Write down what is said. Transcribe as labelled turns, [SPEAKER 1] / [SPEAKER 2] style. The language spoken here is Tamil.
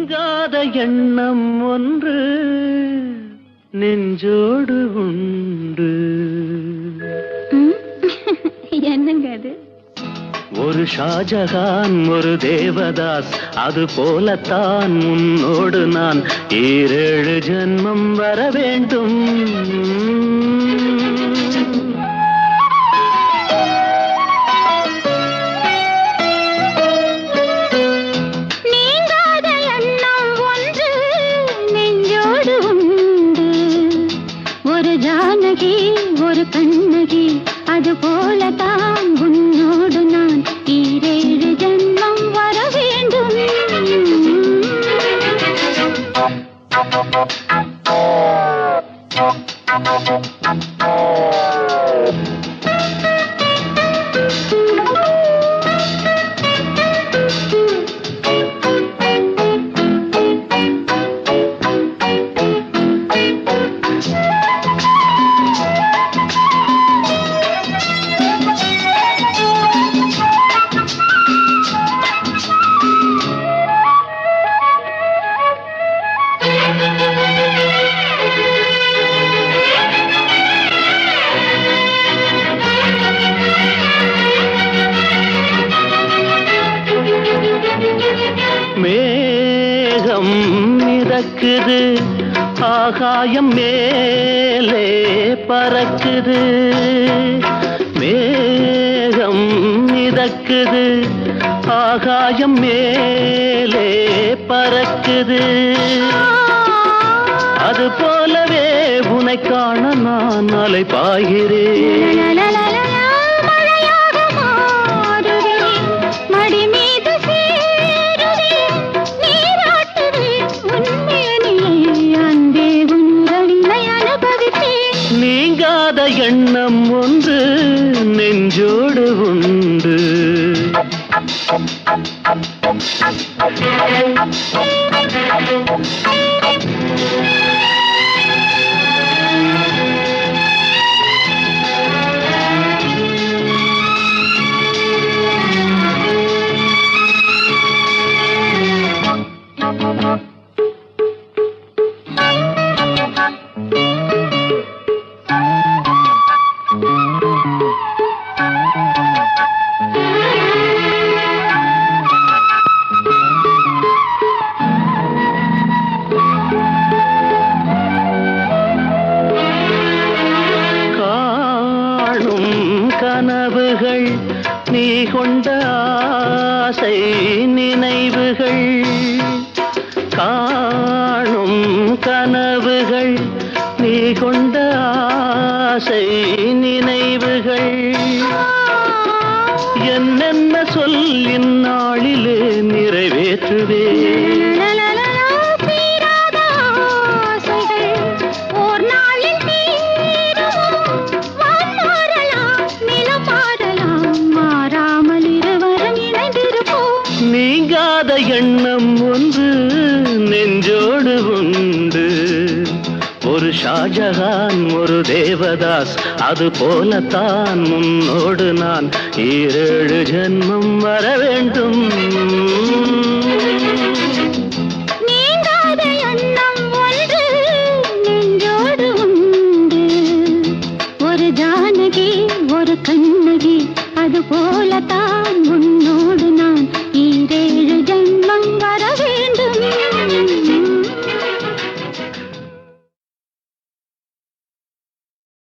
[SPEAKER 1] நீங்காத எண்ணம் ஒன்று நெஞ்சோடு உண்டு.
[SPEAKER 2] என்னங்க அது?
[SPEAKER 1] ஒரு ஷாஜகான் ஒரு தேவதாஸ், அது போலத்தான் உன்னோடு நான் 7 ஜென்மம் வர வேண்டும்.
[SPEAKER 2] ஜானகி ஒரு கண்ணகி, அது போலதான் உன்னோடு நான் 7 ஜென்மம் வர வேண்டும்.
[SPEAKER 1] மேகம் மிதக்குது, ஆகாயம் மேலே பறக்குது. மேகம் மிதக்குது, ஆகாயம் மேலே பறக்குது. அது போலவே உன்னை காண நான் அலை பாய்கிறேன். நீங்காத எண்ணம் ஒன்று நெஞ்சோடு உண்டு. கனவுகள் நீ கொண்ட ஆசை நினைவுகள், காணும் கனவுகள் நீ கொண்ட ஆசை நினைவுகள். என்னென்ன சொல்லின் நாளிலே நிறைவேற்றுவே. நீங்காத எண்ணம் ஒன்று நெஞ்சோடு உண்டு. ஒரு ஷாஜகான் ஒரு தேவதாஸ், அது போலத்தான் உன்னோடு நான் 7 ஜென்மம் வர வேண்டும்.